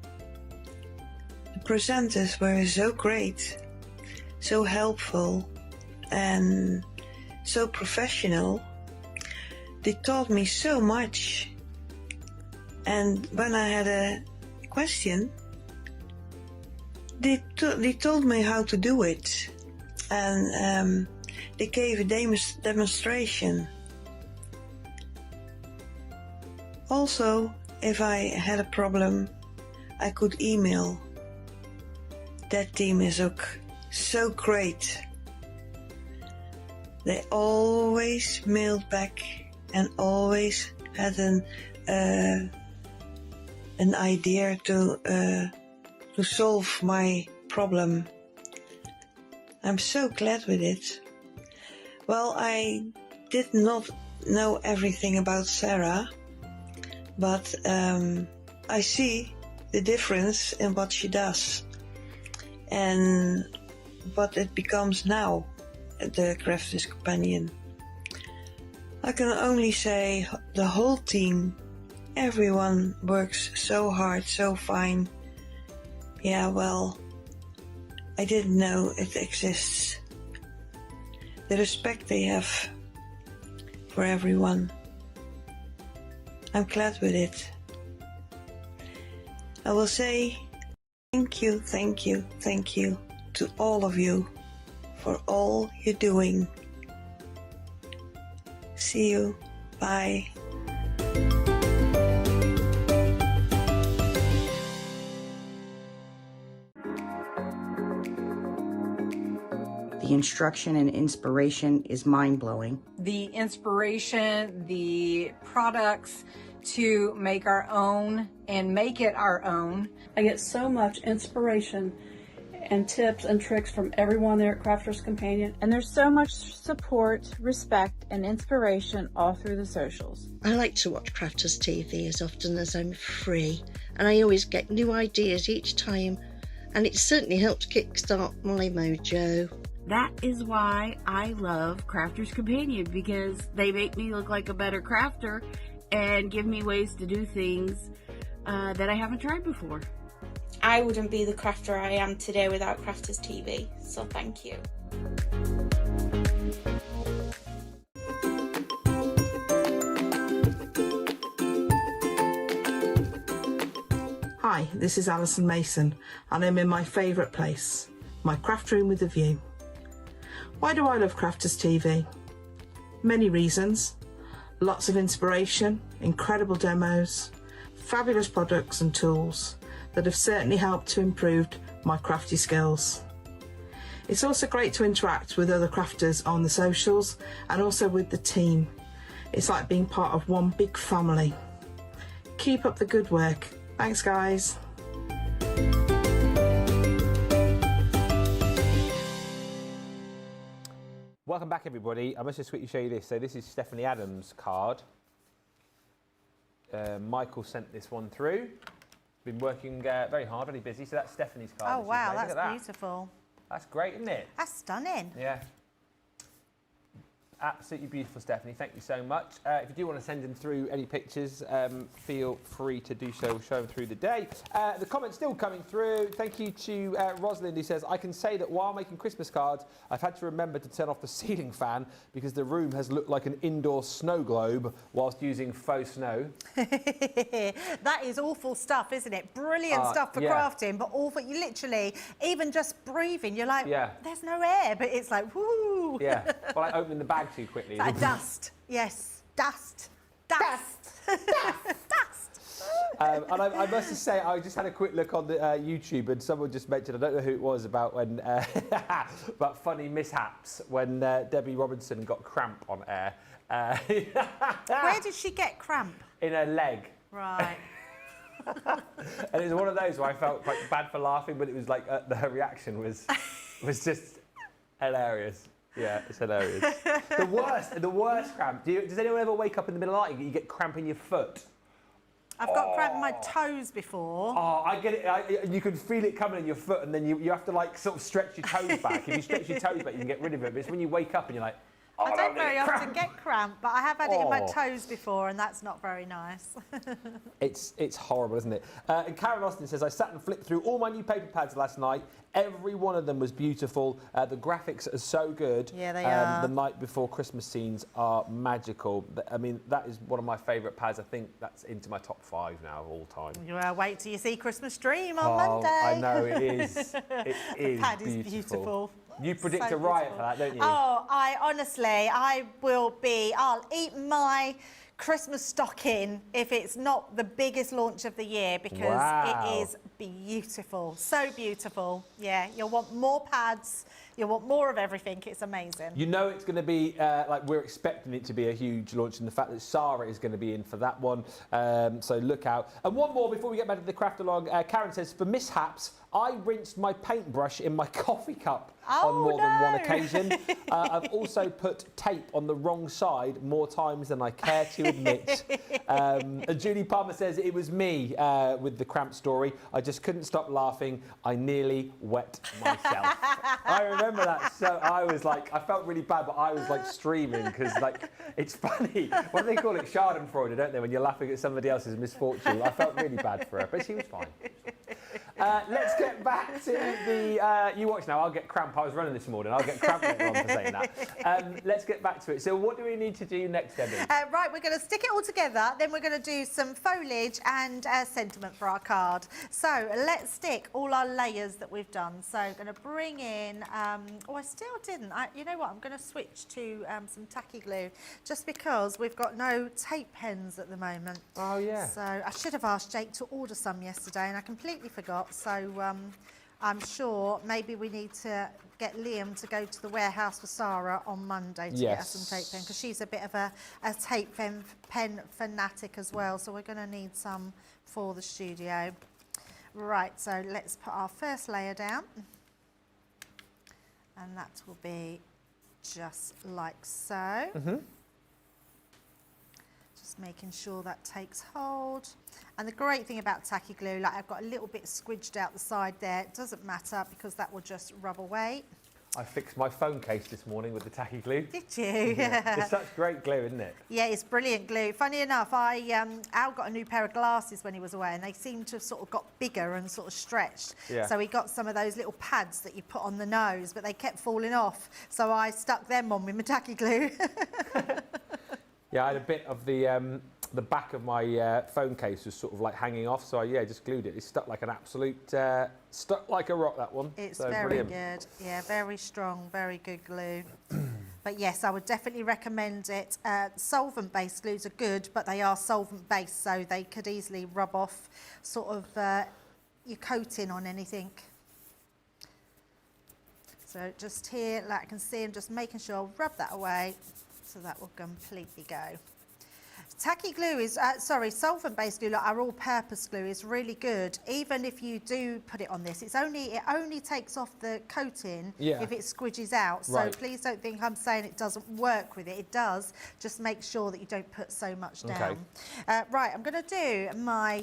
presenters were so great, so helpful, and so professional. They taught me so much, and when I had a question, they told me how to do it, and they gave a demonstration. Also, if I had a problem, I could email. That team is so great. They always mailed back and always had an idea to solve my problem. I'm so glad with it. Well, I did not know everything about Sarah, but I see the difference in what she does and what it becomes now. the Crafters Companion. I can only say the whole team, everyone works so hard, so fine. Yeah, well, I didn't know it exists. The respect they have for everyone. I'm glad with it. I will say thank you, thank you, thank you to all of you for all you're doing. See you. Bye. The instruction and inspiration is mind-blowing. The inspiration, the products to make our own and make it our own. I get so much inspiration and tips and tricks from everyone there at Crafters Companion. And there's so much support, respect, and inspiration all through the socials. I like to watch Crafters TV as often as I'm free, and I always get new ideas each time, and it certainly helps kickstart my mojo. That is why I love Crafters Companion, because they make me look like a better crafter and give me ways to do things that I haven't tried before. I wouldn't be the crafter I am today without Crafters TV, so thank you. Hi, this is Alison Mason, and I'm in my favourite place, my craft room with a view. Why do I love Crafters TV? Many reasons. Lots of inspiration, incredible demos, fabulous products and tools that have certainly helped to improve my crafty skills. It's also great to interact with other crafters on the socials and also with the team. It's like being part of one big family. Keep up the good work. Thanks, guys. Welcome back, everybody. I must just quickly show you this. So this is Stephanie Adams' card. Michael sent this one through. Been working very hard, very busy. So that's Stephanie's card. Oh, wow, that's beautiful. That's great, isn't it? That's stunning. Yeah. Absolutely beautiful, Stephanie. Thank you so much. If you do want to send in through any pictures, feel free to do so. We'll show them through the day. The comments still coming through. Thank you to Rosalind, who says, I can say that while making Christmas cards, I've had to remember to turn off the ceiling fan because the room has looked like an indoor snow globe whilst using faux snow. That is awful stuff, isn't it? Brilliant stuff for crafting, but awful. You literally, even just breathing, you're like, there's no air, but it's like, whoo. Yeah, well, like opening the bag too quickly. Like dust, yes, dust. And I must just say, I just had a quick look on the YouTube, and someone just mentioned, I don't know who it was, about when about funny mishaps when Debbie Robinson got cramp on air. Where did she get cramp? In her leg. Right. And it was one of those where I felt quite bad for laughing, but it was like her reaction was just hilarious. Yeah, it's hilarious. The worst cramp. Does anyone ever wake up in the middle of the night and you get cramp in your foot? I've got cramp in my toes before. Oh, I get it. You can feel it coming in your foot, and then you have to like sort of stretch your toes back. If you stretch your toes back, you can get rid of it. But it's when you wake up and you're like, oh, I don't very often get cramp, but I have had it in my toes before, and that's not very nice. It's horrible, isn't it? And Karen Austin says, I sat and flipped through all my new paper pads last night. Every one of them was beautiful. The graphics are so good. Yeah, they are. The night before Christmas scenes are magical. I mean, that is one of my favourite pads. I think that's into my top 5 now of all time. Well, wait till you see Christmas Dream on Monday. I know, it is. It is the pad is beautiful. You predict a riot for that, don't you? Oh, I'll eat my Christmas stocking if it's not the biggest launch of the year, because it is beautiful. So beautiful. Yeah, you'll want more pads. You'll want more of everything. It's amazing. You know it's going to be, like we're expecting it to be a huge launch, and the fact that Sarah is going to be in for that one. So look out. And one more before we get back to the craft along. Karen says, for mishaps, I rinsed my paintbrush in my coffee cup on more than one occasion. I've also put tape on the wrong side more times than I care to admit. And Julie Palmer says, it was me with the cramp story. I just couldn't stop laughing. I nearly wet myself. I remember that. So I was like, I felt really bad, but I was like streaming because like it's funny. What do they call it? Schadenfreude, don't they? When you're laughing at somebody else's misfortune. I felt really bad for her, but she was fine. Let's get back to the. You watch now. I'll get cramp. I was running this morning. I'll get cramp later on for saying that. Let's get back to it. So, what do we need to do next, Debbie? Right, we're going to stick it all together. Then we're going to do some foliage and sentiment for our card. So let's stick all our layers that we've done. So I'm going to bring in. Oh, I still didn't. You know what? I'm going to switch to some tacky glue, just because we've got no tape pens at the moment. Oh yeah. So I should have asked Jake to order some yesterday, and I completely forgot. So I'm sure maybe we need to get Liam to go to the warehouse for Sarah on Monday to get us some tape pen, because she's a bit of a tape pen fanatic as well. So we're going to need some for the studio. Right, so let's put our first layer down. And that will be just like so. Mm-hmm. Just making sure that takes hold. And the great thing about tacky glue, like I've got a little bit squidged out the side there, it doesn't matter because that will just rub away. I fixed my phone case this morning with the tacky glue. Did you? Yeah. It's such great glue, isn't it? Yeah, it's brilliant glue. Funny enough, Al got a new pair of glasses when he was away, and they seemed to have sort of got bigger and sort of stretched. Yeah. So he got some of those little pads that you put on the nose, but they kept falling off. So I stuck them on with my tacky glue. Yeah, I had a bit of the back of my phone case was sort of like hanging off, so I just glued it. It stuck like an absolute, stuck like a rock, that one. It's so very brilliant. good. Yeah, very strong, very good glue. But yes, I would definitely recommend it. Solvent-based glues are good, but they are solvent-based, so they could easily rub off sort of your coating on anything. So just here, like I can see, I'm just making sure I'll rub that away, so that will completely go. Tacky glue is, solvent-based glue, like our all-purpose glue, is really good. Even if you do put it on this, it only takes off the coating if it squidges out. So please don't think I'm saying it doesn't work with it. It does. Just make sure that you don't put so much down. Right, I'm going to do my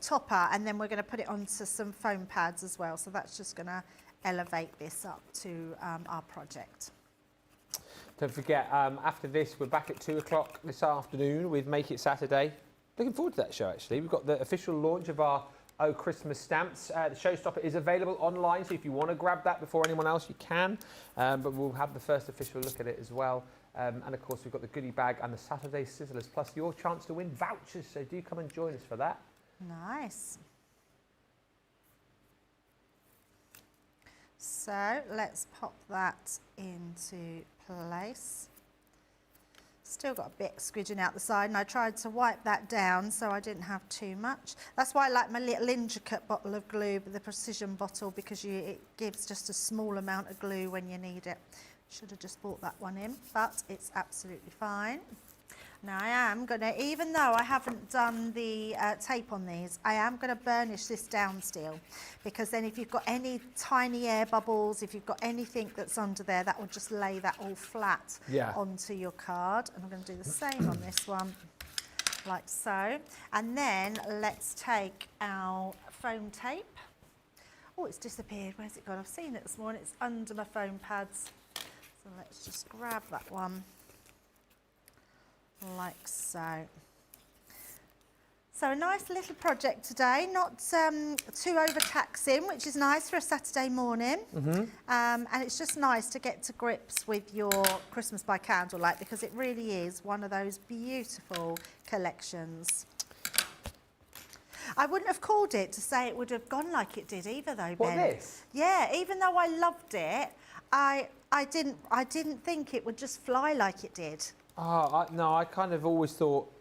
topper, and then we're going to put it onto some foam pads as well. So that's just going to elevate this up to our project. Don't forget, after this, we're back at 2 o'clock this afternoon with Make It Saturday. Looking forward to that show, actually. We've got the official launch of our Oh Christmas stamps. The showstopper is available online, so if you want to grab that before anyone else, you can. But we'll have the first official look at it as well. And of course, we've got the goodie bag and the Saturday Sizzlers, plus your chance to win vouchers. So do come and join us for that. Nice. So let's pop that into place. Still got a bit squidging out the side, and I tried to wipe that down so I didn't have too much. That's why I like my little intricate bottle of glue, the precision bottle, because it gives just a small amount of glue when you need it. Should have just bought that one in, but it's absolutely fine. Now I am going to, even though I haven't done the tape on these, I am going to burnish this down still, because then if you've got any tiny air bubbles, if you've got anything that's under there, that will just lay that all flat onto your card. And I'm going to do the same on this one, like so. And then let's take our foam tape. Oh, it's disappeared. Where's it gone? I've seen it this morning. It's under my foam pads. So let's just grab that one. Like so. So a nice little project today, not too overtaxing, which is nice for a Saturday morning. And it's just nice to get to grips with your Christmas by Candlelight, because it really is one of those beautiful collections. I wouldn't have called it to say it would have gone like it did either, though, Ben. What, this? Yeah, even though I loved it, I didn't think it would just fly like it did. Oh, no, I kind of always thought,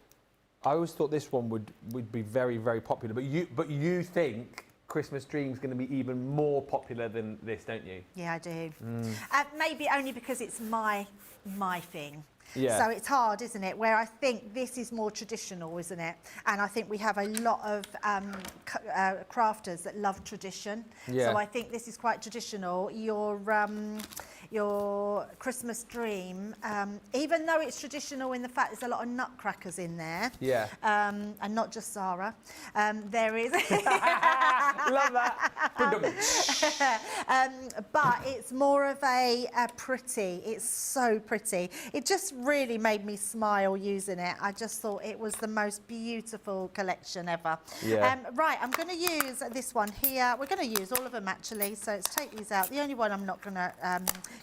this one would be very, very popular. But you think Christmas Dream's going to be even more popular than this, don't you? Yeah, I do. Maybe only because it's my thing. Yeah. So it's hard, isn't it? Where I think this is more traditional, isn't it? And I think we have a lot of crafters that love tradition. Yeah. So I think this is quite traditional. your Christmas dream, even though it's traditional in the fact there's a lot of nutcrackers in there. Yeah. And not just Zara. There is. Love that. But it's more of a pretty. It's so pretty. It just really made me smile using it. I just thought it was the most beautiful collection ever. Yeah. Right, I'm going to use this one here. We're going to use all of them actually, so let's take these out. The only one I'm not going to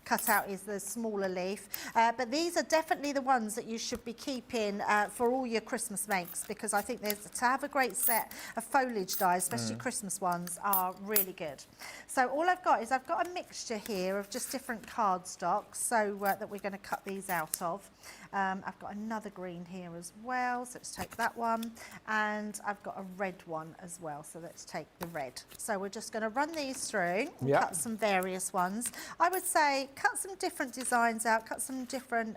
cut out is the smaller leaf. But these are definitely the ones that you should be keeping for all your Christmas makes, because I think to have a great set of foliage dies, especially Christmas ones, are really good. So all I've got is I've got a mixture here of just different cardstock, so that we're going to cut these out of. I've got another green here as well, so let's take that one, and I've got a red one as well, so let's take the red. So we're just going to run these through and cut some various ones. I would say cut some different designs out, cut some different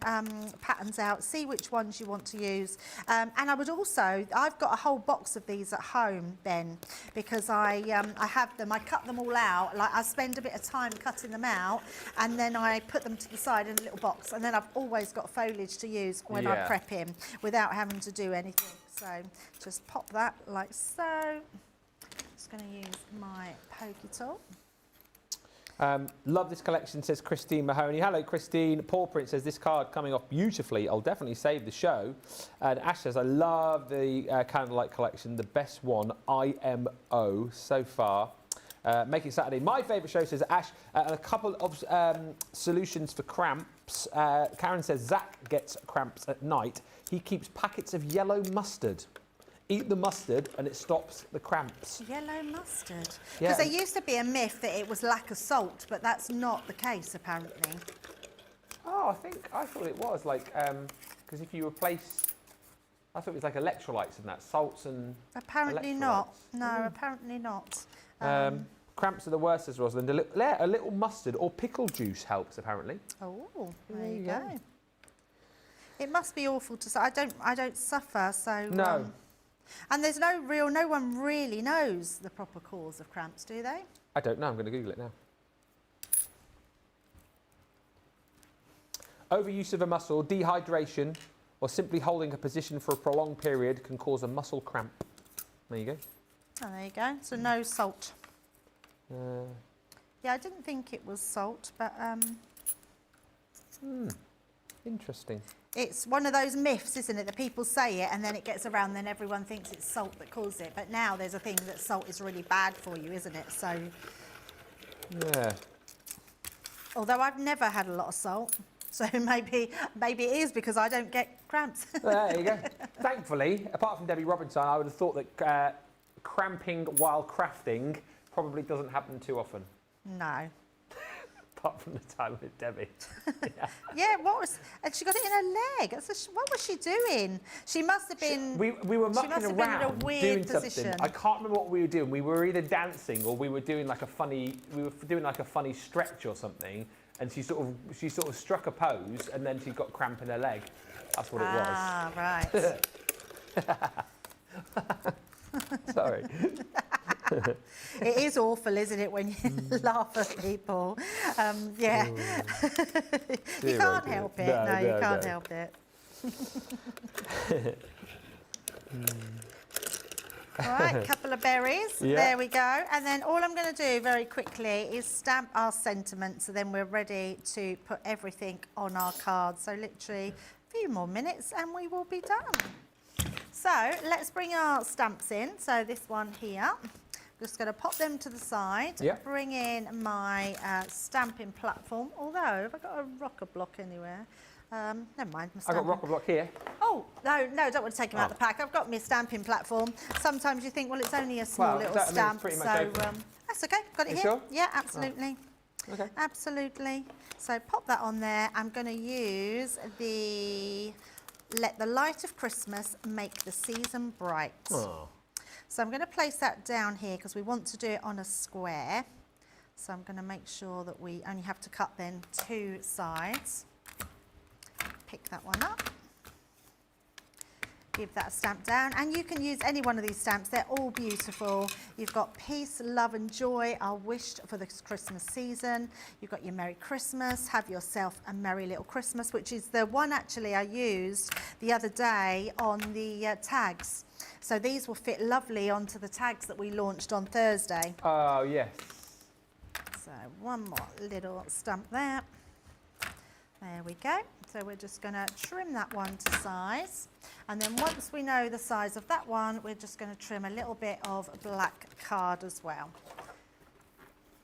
patterns out, see which ones you want to use. And I would also, I've got a whole box of these at home, Ben, because I have them, I cut them all out, like I spend a bit of time cutting them out, and then I put them to the side in a little box, and then I've always got foliage to use when I prep him without having to do anything. So just pop that like so. Just going to use my pokey tool. Love this collection, says Christine Mahoney. Hello, Christine. Paul Prince says this card coming off beautifully. I'll definitely save the show. And Ash says, I love the Candlelight Collection, the best one, IMO so far. Make it Saturday. My favourite show, says Ash. A couple of solutions for cramps. Karen says Zach gets cramps at night. He keeps packets of yellow mustard. Eat the mustard and it stops the cramps. Yellow mustard? Yeah. Because there used to be a myth that it was lack of salt, but that's not the case apparently. Oh, I thought it was like, because if you replace, I thought it was like electrolytes and that, salts and apparently not. No, apparently not. Cramps are the worst, says Rosalind. A little mustard or pickle juice helps apparently. Oh, there you go. It must be awful to suffer. I don't suffer, so no. And there's no one really knows the proper cause of cramps, do they? I don't know. I'm going to Google it now. Overuse of a muscle, dehydration, or simply holding a position for a prolonged period can cause a muscle cramp. There you go. Oh, there you go. So no salt. Yeah, I didn't think it was salt, but interesting. It's one of those myths, isn't it, that people say it and then it gets around, then everyone thinks it's salt that caused it. But now there's a thing that salt is really bad for you, isn't it? So, yeah. Although I've never had a lot of salt, so maybe it is because I don't get cramps. There you go. Thankfully, apart from Debbie Robinson, I would have thought that cramping while crafting probably doesn't happen too often. No. Apart from the time with Debbie. Yeah, and she got it in her leg. What was she doing? She must have been. We were mucking must have around been in a weird doing position. something. I can't remember what we were doing. We were either dancing or we were doing like a funny. We were doing like a funny stretch or something. And she sort of struck a pose, and then she got cramp in her leg. That's what it was. Ah, right. Sorry. It is awful, isn't it, when you laugh at people? Yeah. You can't help it. No, you can't help it. All right, couple of berries. Yeah. There we go. And then all I'm going to do very quickly is stamp our sentiment, so then we're ready to put everything on our card. So literally a few more minutes and we will be done. So let's bring our stamps in. So this one here. Just going to pop them to the side, bring in my stamping platform. Although, have I got a rocker block anywhere? Never mind. I've got rocker block here. Oh, no, don't want to take them out of the pack. I've got my stamping platform. Sometimes you think, well, it's only a small little stamp. So that's okay. Got it here. Sure? Yeah, absolutely. Oh. Okay. Absolutely. So pop that on there. I'm going to use the Let the Light of Christmas Make the Season Bright. Oh. So I'm going to place that down here because we want to do it on a square. So I'm going to make sure that we only have to cut then 2 sides. Pick that one up. give that a stamp down, and you can use any one of these stamps. They're all beautiful. You've got peace, love and joy are wished for this Christmas season. You've got your Merry Christmas, have yourself a merry little Christmas, which is the one actually I used the other day on the tags. So these will fit lovely onto the tags that we launched on Thursday. Oh, yes. So one more little stamp there. There we go. So we're just going to trim that one to size. And then once we know the size of that one, we're just going to trim a little bit of black card as well.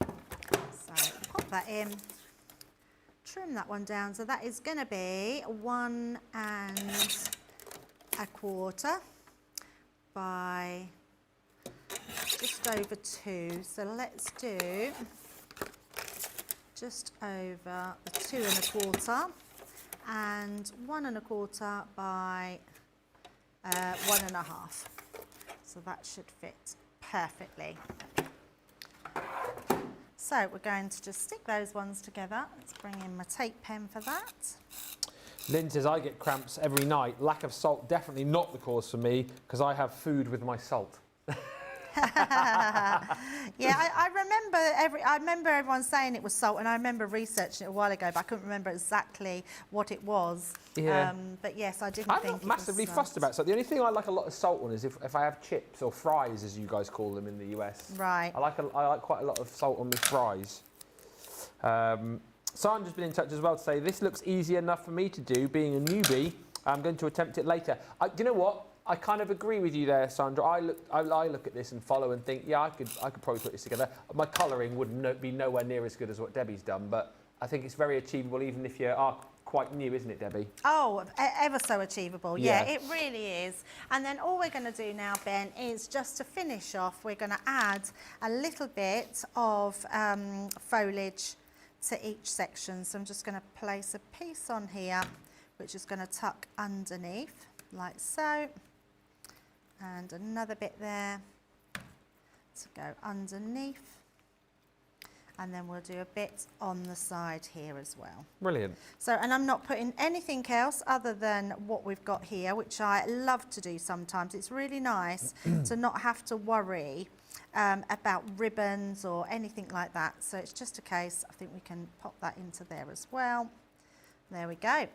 So pop that in, trim that one down. So that is going to be 1 1/4 by just over 2. So let's do just over the 2 1/4 and 1 1/4 by 1 1/2. So that should fit perfectly. So we're going to just stick those ones together. Let's bring in my tape pen for that. Lynn says, I get cramps every night. Lack of salt, definitely not the cause for me, because I have food with my salt. Yeah, I remember everyone saying it was salt, and I remember researching it a while ago, but I couldn't remember exactly what it was. Yeah. But yes, I didn't I'm think not it massively was fussed about salt. The only thing I like a lot of salt on is if I have chips or fries, as you guys call them in the US. Right. I like quite a lot of salt on my fries. Sandra's been in touch as well to say, this looks easy enough for me to do, being a newbie. I'm going to attempt it later. Do you know what? I kind of agree with you there, Sandra. I look at this and follow and think, yeah, I could probably put this together. My colouring would be nowhere near as good as what Debbie's done, but I think it's very achievable, even if you are quite new, isn't it, Debbie? Oh, ever so achievable. Yeah, it really is. And then all we're going to do now, Ben, is just to finish off, we're going to add a little bit of foliage to each section. So I'm just going to place a piece on here, which is going to tuck underneath, like so. And another bit there to go underneath. And then we'll do a bit on the side here as well. Brilliant. So, and I'm not putting anything else other than what we've got here, which I love to do sometimes. It's really nice to not have to worry about ribbons or anything like that. So it's just a case, I think we can pop that into there as well. There we go.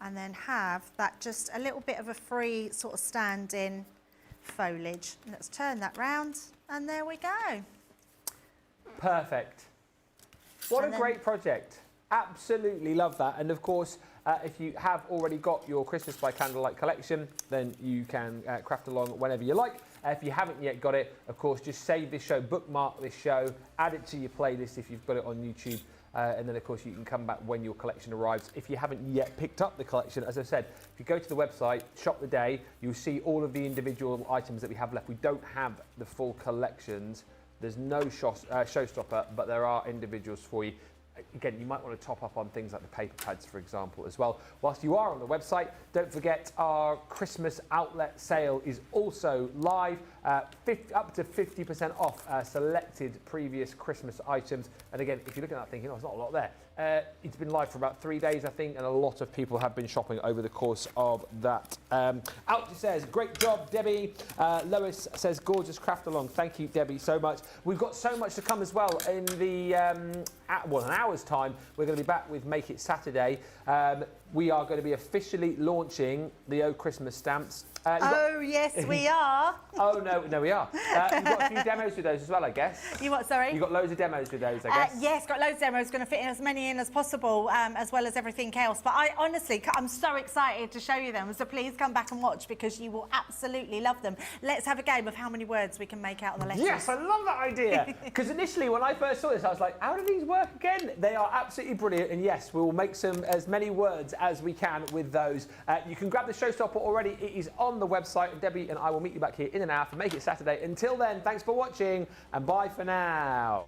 And then have that just a little bit of a free sort of stand-in foliage. Let's turn that round, and there we go. Perfect. What a great project. Absolutely love that. And of course, if you have already got your Christmas by Candlelight collection, then you can craft along whenever you like. If you haven't yet got it, of course, just save this show, bookmark this show, add it to your playlist if you've got it on YouTube. And then, of course, you can come back when your collection arrives. If you haven't yet picked up the collection, as I said, if you go to the website, Shop the Day, you'll see all of the individual items that we have left. We don't have the full collections. There's no showstopper, but there are individuals for you. Again, you might want to top up on things like the paper pads, for example, as well. Whilst you are on the website, don't forget our Christmas outlet sale is also live. Up to 50% off selected previous Christmas items. And again, if you look at that thinking, oh, there's not a lot there. It's been live for about 3 days, I think, and a lot of people have been shopping over the course of that. Alta says, great job, Debbie. Lois says, gorgeous craft along. Thank you, Debbie, so much. We've got so much to come as well in the, an hour's time. We're going to be back with Make It Saturday. We are going to be officially launching the O Christmas stamps. Yes, we are. Oh, no, we are. You've got a few demos with those as well, I guess. You what, sorry? You've got loads of demos with those, I guess. Yes, got loads of demos. Going to fit in as many in as possible, as well as everything else. But I'm so excited to show you them. So please come back and watch, because you will absolutely love them. Let's have a game of how many words we can make out on the letters. Yes, I love that idea. Because initially, when I first saw this, I was like, how do these work again? They are absolutely brilliant. And yes, we will make as many words as we can with those. You can grab the showstopper already. It is on the website. And Debbie and I will meet you back here in an hour for Make It Saturday. Until then, thanks for watching, and bye for now.